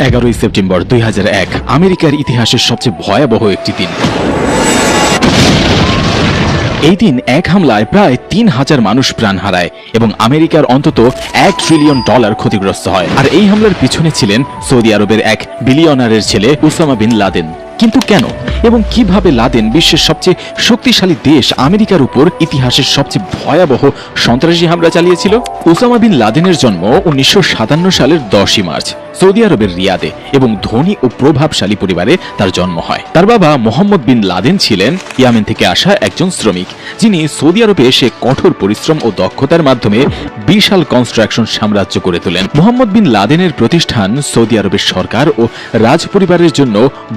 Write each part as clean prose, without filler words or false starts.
11ই September 2001 আমেরিকার ইতিহাসের সবচেয়ে ভয়াবহ একটি দিন। এই দিন এক হামলায় প্রায় 3000 মানুষ প্রাণ হারায় এবং আমেরিকার অন্তত $1 ট্রিলিয়ন ক্ষতিগ্রস্ত হয়। আর এই হামলার পিছনে ছিলেন সৌদি আরবের এক বিলিয়নারের ছেলে ওসামা বিন লাদেন। কিন্তু কেন এবং কিভাবে লাদেন বিশ্বের সবচেয়ে শক্তিশালী দেশ আমেরিকার উপর ইতিহাসের সবচেয়ে ভয়াবহ সন্ত্রাসী হামলা চালিয়েছিল? ওসামা বিন লাদেনের জন্ম 1957 সালের 10ই মার্চ সৌদি আরবের রিয়াদে এবং ধনী ও প্রভাবশালী পরিবারে তার জন্ম হয়। তার বাবা মোহাম্মদ বিন লাদেন ছিলেন ইয়েমেন থেকে আসা একজন শ্রমিক, যিনি সৌদি আরবে এসে কঠোর পরিশ্রম ও দক্ষতার মাধ্যমে বিশাল কনস্ট্রাকশন সাম্রাজ্য গড়ে তোলেন। মোহাম্মদ বিন লাদেনের প্রতিষ্ঠান সৌদি আরবের সরকার ও রাজ পরিবারের জন্য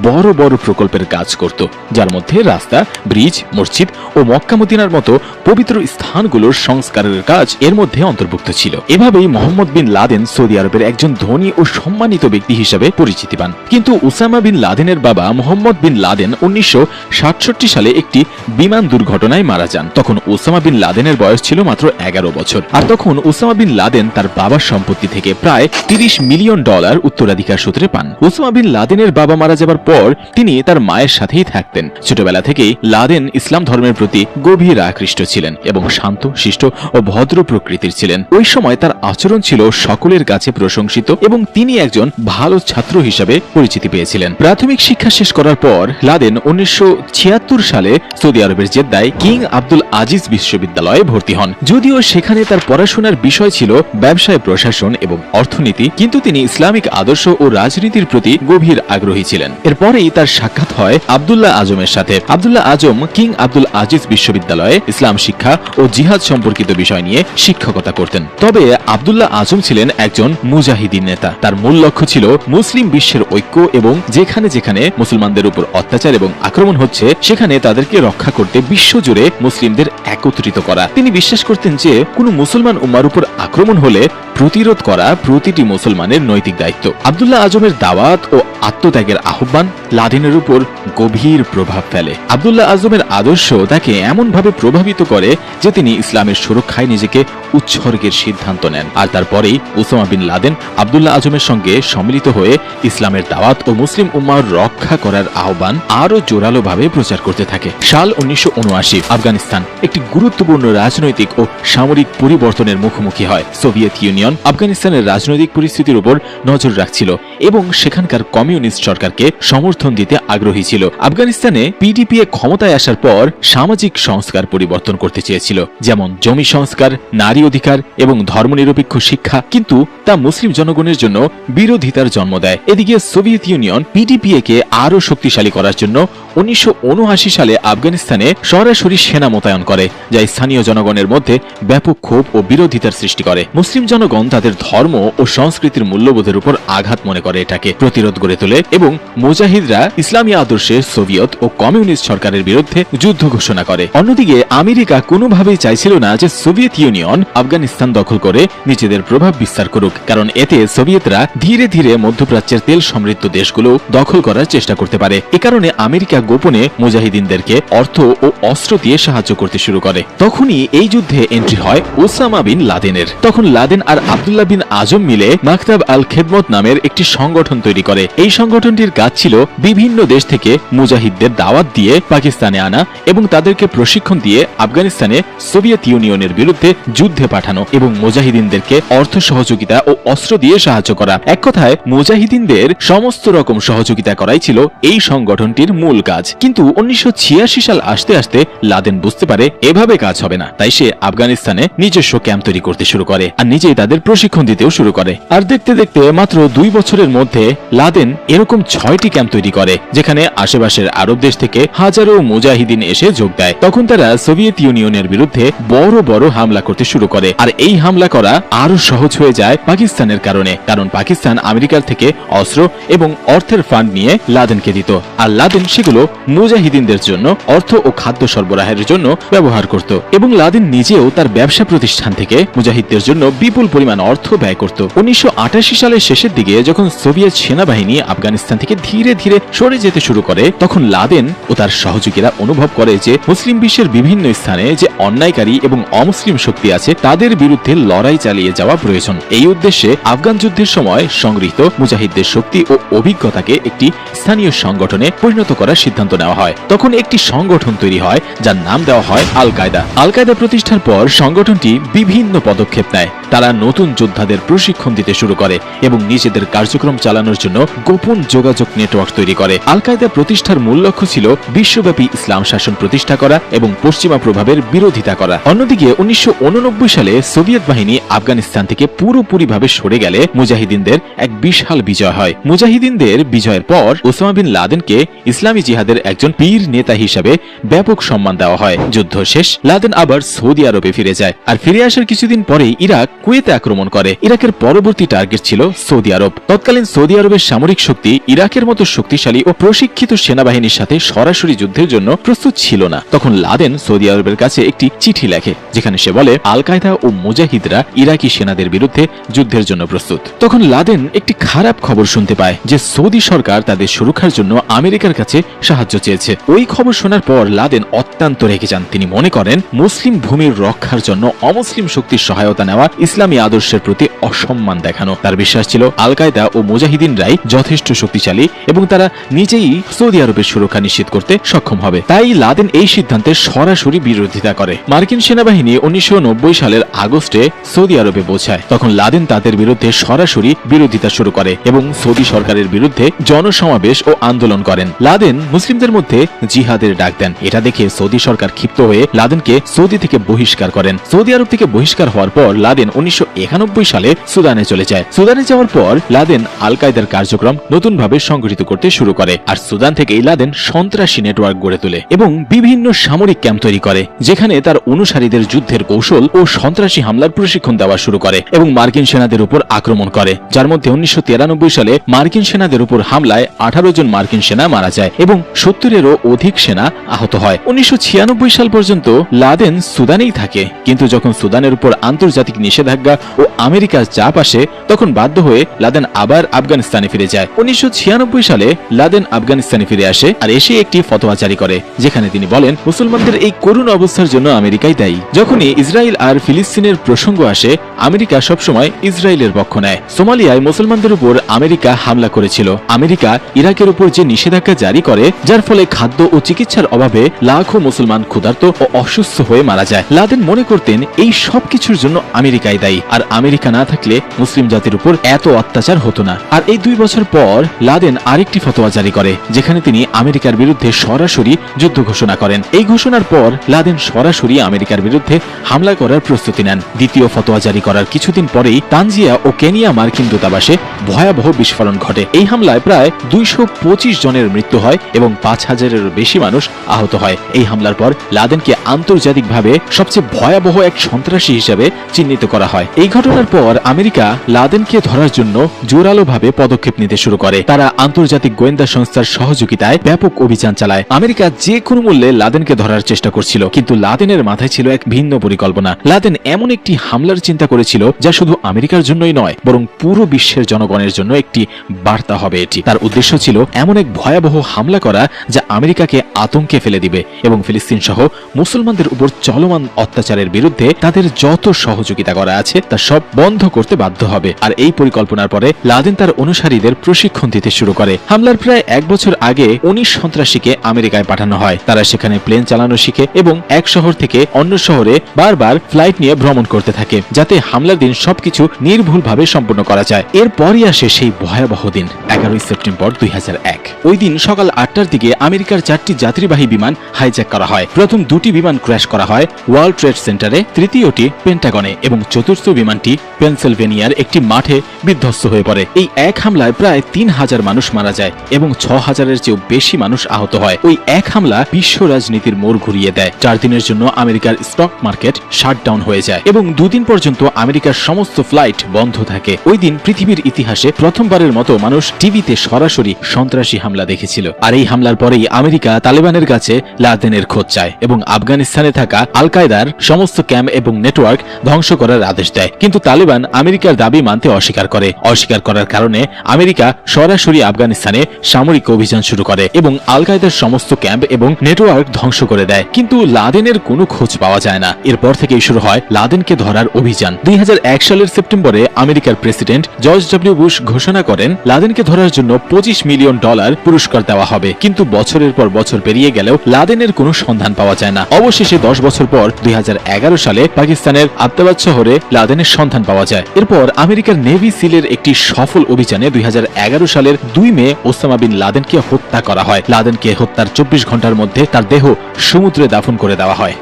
বড় বড় প্রকল্পের কাজ করত, যার মধ্যে রাস্তা, ব্রিজ, মসজিদ ও মক্কা মদিনার মতো পবিত্র স্থানগুলোর সংস্কারের কাজ এর মধ্যে অন্তর্ভুক্ত ছিল। এভাবেই মোহাম্মদ বিন লাদেন সৌদি আরবের একজন ধনী ও সম্মানিত ব্যক্তি হিসেবে পরিচিতি পান। কিন্তু ওসামা বিন লাদেনের বাবা মোহাম্মদ বিন লাদেন 1967 সালে একটি বিমান দুর্ঘটনায় মারা যান। তখন ওসামা বিন লাদেনের বয়স ছিল মাত্র 11 বছর। আর তখন ওসামা বিন লাদেন তার বাবার সম্পত্তি থেকে প্রায় $30 মিলিয়ন উত্তরাধিকার সূত্রে পান। ওসামা বিন লাদেনের বাবা মারা যাবার পর তিনি তার মায়ের সাথেই থাকতেন। ছোটবেলা থেকেই লাদেন ইসলাম ধর্মের প্রতি গভীর আকৃষ্ট ছিলেন এবং শান্ত, শিষ্ট ও ভদ্র প্রকৃতির ছিলেন। ওই সময় তার আচরণ ছিল সকলের কাছে প্রশংসিত এবং তিনি একজন ভালো ছাত্র হিসেবে পরিচিতি পেয়েছিলেন। প্রাথমিক শিক্ষা শেষ করার পর লাদেন 1976 সালে সৌদি আরবের জেদ্দায় কিং আব্দুল আজিজ বিশ্ববিদ্যালয়ে ভর্তি হন। যদিও সেখানে তার পড়াশোনার বিষয় ছিল ব্যবসায় প্রশাসন এবং অর্থনীতি, কিন্তু তিনি ইসলামিক আদর্শ ও রাজনীতির প্রতি গভীর আগ্রহী ছিলেন। এরপরেই তার সাক্ষাৎ হয় আব্দুল্লাহ আজমের সাথে। আব্দুল্লাহ আজম কিং আব্দুল আজিজ বিশ্ববিদ্যালয়ে ইসলাম শিক্ষা ও জিহাদ সম্পর্কিত বিষয় নিয়ে শিক্ষকতা করতেন। তবে আব্দুল্লাহ আজম ছিলেন একজন মুজাহিদিন নেতা। তার মূল লক্ষ্য ছিল মুসলিম বিশ্বের ঐক্য এবং যেখানে যেখানে মুসলমানদের উপর অত্যাচার এবং আক্রমণ হচ্ছে সেখানে তাদেরকে রক্ষা করতে বিশ্বজুড়ে মুসলিমদের একত্রিত করা। তিনি বিশ্বাস করতেন যে কোনো মুসলমান উম্মার উপর আক্রমণ হলে প্রতিরোধ করা প্রতিটি মুসলমানের নৈতিক দায়িত্ব। আব্দুল্লাহ আজমের দাওয়াত ও আত্মত্যাগের আহ্বান লাদেনের উপর গভীর প্রভাব ফেলে। আব্দুল্লাহ আজমের আদর্শ তাকে এমনভাবে প্রভাবিত করে যে তিনি ইসলামের সুরক্ষায় নিজেকে উৎসর্গের সিদ্ধান্ত নেন। আর তারপরেই ওসামা বিন লাদেন আব্দুল্লাহ আজমের সঙ্গে সম্মিলিত হয়ে ইসলামের দাওয়াত ও মুসলিম উম্মার রক্ষা করার আহ্বান আরো জোরালোভাবে প্রচার করতে থাকে। সাল 1979 আফগানিস্তান একটি গুরুত্বপূর্ণ রাজনৈতিক ও সামরিক পরিবর্তনের মুখোমুখি হয়। সোভিয়েত ইউনিয়ন আফগানিস্তানের রাজনৈতিক পরিস্থিতির উপর নজর রাখছিল এবং সেখানকার কমিউনিস্ট সরকারকে সমর্থন দিতে আগ্রহী ছিল। আফগানিস্তানে পিডিপিএ ক্ষমতায় আসার পর সামাজিক সংস্কার পরিবর্তন করতে চেয়েছিল, যেমন জমি সংস্কার, নারী অধিকার এবং ধর্মনিরপেক্ষ শিক্ষা, কিন্তু তা মুসলিম জনগণের জন্য বিরোধিতার জন্ম দেয়। এদিকে সোভিয়েত ইউনিয়ন পিডিপিএ কে আরো শক্তিশালী করার জন্য 1979 সালে আফগানিস্তানে সরাসরি সেনা মোতায়েন করে, যা স্থানীয় জনগণের মধ্যে ব্যাপক ক্ষোভ ও বিরোধিতার সৃষ্টি করে। মুসলিম জনগণ তাদের ধর্ম ও সংস্কৃতির মূল্যবোধের উপর আঘাত মনে করে এটাকে প্রতিরোধ গড়ে তোলে এবং মুজাহিদরা ইসলামী আদর্শে সোভিয়েত ও কমিউনিস্ট সরকারের বিরুদ্ধে যুদ্ধ ঘোষণা করে। অন্যদিকে আমেরিকা কোনোভাবেই চাইছিল না যে সোভিয়েত ইউনিয়ন আফগানিস্তান দখল করে নিজেদের প্রভাব বিস্তার করুক, কারণ এতে সোভিয়েতরা ধীরে ধীরে মধ্যপ্রাচ্যের তেল সমৃদ্ধ দেশগুলো দখল করার চেষ্টা করতে পারে। এ কারণে আমেরিকা গোপনে মুজাহিদিনদেরকে অর্থ ও অস্ত্র দিয়ে সাহায্য করতে শুরু করে। তখনই এই যুদ্ধে এন্ট্রি হয় ওসামা বিন লাদেনের। তখন লাদেন আর আব্দুল্লাহ বিন আজম মিলে মাকতাব আল খেদমত নামের একটি সংগঠন তৈরি করে। এই সংগঠনটির কাজ ছিল বিভিন্ন দেশ থেকে মুজাহিদদের দাওয়াত দিয়ে পাকিস্তানে আনা এবং তাদেরকে প্রশিক্ষণ দিয়ে আফগানিস্তানে সোভিয়েত ইউনিয়নের বিরুদ্ধে যুদ্ধে পাঠানো এবং মুজাহিদিনদেরকে অর্থ সহযোগিতা ও অস্ত্র দিয়ে সাহায্য করা। এক কথায় মুজাহিদিনদের সমস্ত রকম সহযোগিতা করাই ছিল এই সংগঠনটির মূল কাজ। কিন্তু 1986 সাল আসতে আসতে লাদেন বুঝতে পারে এভাবে কাজ হবে না, তাই সে আফগানিস্তানে নিজস্ব ক্যাম্প তৈরি করতে শুরু করে আর নিজেই তাদের প্রশিক্ষণ দিতেও শুরু করে। আর দেখতে দেখতে মাত্র 2 বছরের মধ্যে লাদেন এরকম 6টি ক্যাম্প তৈরি করে, যেখানে আশেপাশের আরব দেশ থেকে হাজারো মুজাহিদিন এসে যোগ দেয়। তখন তারা সোভিয়েত ইউনিয়নের বিরুদ্ধে বড় বড় হামলা করতে শুরু করে। আর এই হামলা করা আরো সহজ হয়ে যায় পাকিস্তানের কারণে, কারণ পাকিস্তান আমেরিকার থেকে অস্ত্র এবং অর্থের ফান্ড নিয়ে লাদেনকে দিত, আর লাদেন সেগুলো মুজাহিদিনদের জন্য অর্থ ও খাদ্য সরবরাহের জন্য ব্যবহার করত। এবং লাদেন নিজেও তার ব্যবসা প্রতিষ্ঠান থেকে মুজাহিদদের জন্য বিপুল পরিমাণ অর্থ ব্যয় করত। 1988 সালের শেষের দিকে যখন সোভিয়েত সেনাবাহিনী আফগানিস্তান থেকে ধীরে ধীরে সরে যেতে শুরু করে, তখন লাদেন ও তার সহযোগীরা অনুভব করে যে মুসলিম বিশ্বের বিভিন্ন স্থানে যে অন্যায়কারী এবং অমুসলিম শক্তি আছে তাদের বিরুদ্ধে লড়াই চালিয়ে যাওয়া প্রয়োজন। এই উদ্দেশ্যে আফগান যুদ্ধের সময় সংগৃহীত মুজাহিদদের শক্তি ও অভিজ্ঞতাকে একটি স্থানীয় সংগঠনে পরিণত করার সিদ্ধান্ত নেওয়া হয়। তখন একটি সংগঠন তৈরি হয় যার নাম দেওয়া হয় আল কায়দা। আল কায়দা প্রতিষ্ঠার পর সংগঠনটি বিভিন্ন পদক্ষেপ নেয়। তারা নতুন যোদ্ধাদের প্রশিক্ষণ দিতে শুরু করে এবং নিজেদের কার্যক্রম চালানোর জন্য গোপন যোগাযোগ নেটওয়ার্ক তৈরি করে। আল কায়দা প্রতিষ্ঠার মূল লক্ষ্য ছিল বিশ্বব্যাপী ইসলাম শাসন প্রতিষ্ঠা করা এবং পশ্চিমা প্রভাবের বিরোধিতা করা। অন্যদিকে 1989 সালে সোভিয়েত বাহিনী আফগানিস্তান থেকে পুরোপুরিভাবে সরে গেলে মুজাহিদিনদের এক বিশাল বিজয় হয়। মুজাহিদিনদের বিজয়ের পর ওসামা বিন লাদেনকে ইসলামী জিহাদের একজন পীর নেতা হিসেবে ব্যাপক সম্মান দেওয়া হয়। যুদ্ধ শেষ, লাদেন আবার সৌদি আরবে ফিরে যায়। আর ফিরে আসার কিছুদিন পরেই ইরাক কুয়েতে আক্রমণ করে। ইরাকের পরবর্তী টার্গেট ছিল সৌদি আরব। তৎকালীন সৌদি আরবের সামরিক শক্তি ইরাকের মতো শক্তিশালী ও প্রশিক্ষিত সেনাবাহিনীর সাথে সরাসরি যুদ্ধের জন্য প্রস্তুত ছিল না। তখন লাদেন সৌদি আরবের কাছে একটি চিঠি লেখে, যেখানে সে বলে আল কায়দা ও মুজাহিদরা ইরাকি সেনাদের বিরুদ্ধে যুদ্ধের জন্য প্রস্তুত। তখন লাদেন একটি খারাপ খবর শুনতে পায় যে সৌদি সরকার তাদের সুরক্ষার জন্য আমেরিকার কাছে সাহায্য চেয়েছে। ওই খবর শোনার পর লাদেন অত্যন্ত রেগে যান। তিনি মনে করেন মুসলিম ভূমির রক্ষার জন্য অমুসলিম শক্তির সহায়তা নেওয়া ইসলামী আদর্শের প্রতি অসম্মান দেখানো। তার বিশ্বাস ছিল আল কায়দা ও মুজাহিদিনরাই যথেষ্ট শক্তিশালী এবং তারা নিজেই সৌদি আরবের সুরক্ষা নিশ্চিত করতে সক্ষম হবে। তাই লাদেন এই সিদ্ধান্তের সরাসরি বিরোধিতা করে। মার্কিন সেনাবাহিনী 1990 সালের আগস্টে সৌদি আরবে পৌঁছায়। তখন লাদেন তাদের বিরুদ্ধে সরাসরি বিরোধিতা শুরু করে এবং সৌদি সরকারের বিরুদ্ধে জনসমাবেশ ও আন্দোলন করেন। লাদেন মুসলিমদের মধ্যে জিহাদের ডাক দেন। এটা দেখে সৌদি সরকার ক্ষিপ্ত হয়ে লাদেনকে সৌদি থেকে বহিষ্কার করেন। সৌদি আরব থেকে বহিষ্কার হওয়ার পর লাদেন 1991 সালে সুদানে চলে যায়। সুদানে যাওয়ার পর লাদেন আল কায়দার কার্যক্রম নতুনভাবে সংগঠিত করতে শুরু করে। আর সুদান থেকেই লাদেন সন্ত্রাসী নেটওয়ার্ক গড়ে তোলে এবং বিভিন্ন সামরিক ক্যাম্প তৈরি করে, যেখানে তার অনুসারীদের যুদ্ধের কৌশল ও সন্ত্রাসী হামলার প্রশিক্ষণ দেওয়া শুরু করে এবং মার্কিন সেনাদের উপর আক্রমণ করে, যার মধ্যে 1993 সালে মার্কিন সেনাদের উপর হামলায় 18 জন মার্কিন সেনা মারা যায় এবং 70-এরও অধিক সেনা আহত হয়। 1996 সাল পর্যন্ত লাদেন সুদানেই থাকে, কিন্তু যখন সুদানের উপর আন্তর্জাতিক নিষেধাজ্ঞা ও আমেরিকার চাপ আসে তখন বাধ্য হয়ে লাদেন আবার আফগানিস্তানে ফিরে যায়। 1996 সালে লাদেন আফগানিস্তানে ফিরে আসে আর এসে একটি ফতোয়া জারি করে, যেখানে তিনি বলেন মুসলমানদের এই করুণ অবস্থার জন্য আমেরিকাই দায়ী। যখনই ইসরায়েল আর ফিলিস্তিনের প্রসঙ্গ আসে আমেরিকা সবসময় ইসরায়েলের পক্ষ নেয়। সোমালিয়ায় মুসলমানদের উপর আমেরিকা হামলা করেছিল। আমেরিকা ইরাকের উপর যে নিষেধাজ্ঞা জারি করে, যার ফলে খাদ্য ও চিকিৎসার অভাবে লাখো মুসলমান ক্ষুধার্ত ও অসুস্থ হয়ে মারা যায়। লাদেন মনে করতেন এই সব কিছুর জন্য আমেরিকাই দায়ী, আর আমেরিকা না থাকলে মুসলিম জাতির উপর এত অত্যাচার হতো না। আর এই 2 বছর পর লাদেন আরেকটি ফতোয়া জারি করে, যেখানে তিনি আমেরিকার বিরুদ্ধে সরাসরি যুদ্ধ ঘোষণা করেন। এই ঘোষণার পর লাদেন সরাসরি আমেরিকার বিরুদ্ধে হামলা করার প্রস্তুতি নেন। দ্বিতীয় ফতোয়া জারি করার কিছুদিন পরেই তানজিয়া ও কেনিয়া মার্কিন দূতাবাসে ভয়াবহ বিস্ফোরণ ঘটে। এই হামলায় প্রায় 225 জনের মৃত্যু হয় এবং 5000-এরও বেশি মানুষ আহত হয়। এই হামলার পর লাদেনকে আন্তর্জাতিকভাবে সবচেয়ে ভয়াবহ এক সন্ত্রাসী হিসেবে চিহ্নিত করা হয়। এই ঘটনার পর আমেরিকা লাদেনকে ধরার জন্য জোরালোভাবে পদক্ষেপ নিতে শুরু করে। তারা আন্তর্জাতিক গোয়েন্দা সংস্থার সহযোগিতায় ব্যাপক অভিযান চালায়। আমেরিকা যে কোনো মূল্যে লাদেনকে ধরার চেষ্টা করছিল, কিন্তু লাদেনের মাথায় ছিল এক ভিন্ন পরিকল্পনা। লাদেন এমন একটি হামলার চিন্তা করেছিল যা শুধু আমেরিকার জন্যই নয়, বরং পুরো বিশ্বের জনগণের জন্য একটি বার্তা হবে। এটি তার উদ্দেশ্য ছিল এমন এক ভয়াবহ হামলা করা যা আমেরিকাকে আতঙ্কে ফেলে দিবে এবং ফিলিস্তিন সহ মুসলমানদের উপর চলমান অত্যাচারের বিরুদ্ধে তাদের যত সহযোগিতা করা আছে তা সব বন্ধ করতে বাধ্য হবে। আর এই পরিকল্পনার পরে লাদেন তার অনুসারীদের প্রশিক্ষণ দিতে শুরু করে। হামলার প্রায় 1 বছর আগে 19 সন্ত্রাসীকে আমেরিকায় পাঠানো হয়। তারা সেখানে প্লেন চালানো শিখে এবং এক শহর থেকে অন্য শহরে বারবার ফ্লাইট নিয়ে ভ্রমণ করতে থাকে, যাতে হামলার দিন সবকিছু নির্ভুলভাবে সম্পন্ন করা যায়। এরপরই আসে সেই ভয়াবহ দিন 11 সেপ্টেম্বর 2001। ওই দিন সকাল 8টার দিকে আমেরিকার 4টি যাত্রীবাহী বিমান হাইজ্যাক করা হয়। প্রথম 2টি বিমান ক্র্যাশ করা হয় ওয়ার্ল্ড ট্রেড সেন্টারে, তৃতীয়টি পেন্টাগনে এবং চতুর্থ বিমানটি পেনসিলভেনিয়ার একটি মাঠে বিধ্বস্ত হয়ে পড়ে। এই এক হামলায় প্রায় 3000 মানুষ মারা যায় এবং 6000-এর চেয়েও বেশি মানুষ আহত হয়। ওই এক হামলা বিশ্ব রাজনীতির মোড় ঘুরিয়ে দেয়। 4 দিনের জন্য আমেরিকার স্টক মার্কেট শাটডাউন হয়ে যায় এবং 2 দিন পর্যন্ত আমেরিকার সমস্ত ফ্লাইট বন্ধ থাকে। ওই দিন পৃথিবীর ইতিহাসে প্রথমবারের মতো মানুষ টিভিতে সরাসরি সন্ত্রাসী হামলা দেখেছিল। আর এই হামলার পরেই আমেরিকা তালেবানের কাছে লাদেনের খোঁজ চায় এবং আফগানিস্তানে থাকা আল কায়দার সমস্ত ক্যাম্প এবং নেটওয়ার্ক ধ্বংস করার আদেশ দেয়। কিন্তু তালেবান আমেরিকার দাবি মানতে অস্বীকার করার কারণে আমেরিকা সরাসরি আফগানিস্তানে সামরিক অভিযান শুরু করে এবং আল কায়দার সমস্ত ক্যাম্প এবং নেটওয়ার্ক ধ্বংস করে দেয়। কিন্তু লাদেনের কোনো খোঁজ পাওয়া যায় না। এরপর থেকেই শুরু হয় লাদেনকে ধরার অভিযান। 2001 সালের সেপ্টেম্বরে আমেরিকার প্রেসিডেন্ট জর্জ ডব্লিউ বুশ ঘোষণা করেন লাদেনকে ধরার জন্য $25 মিলিয়ন পুরস্কার দেওয়া হবে। কিন্তু বছরের পর বছর পেরিয়ে গেলেও লাদেনের কোনো সন্ধান পাওয়া যায় না। অবশেষে 10 বছর পর 2011 সালে পাকিস্তানের আব্দাবাদ শহরে লাদেনের সন্ধান পাওয়া যায়। এরপর আমেরিকার নেভি সিলের একটি সফল অভিযানে 2011 সালের 2 মে ওসামা বিন লাদেনকে হত্যা করা হয়। লাদেনকে হত্যার 24 ঘন্টার মধ্যে তার দেহ সমুদ্রে দাফন করে দেওয়া হয়।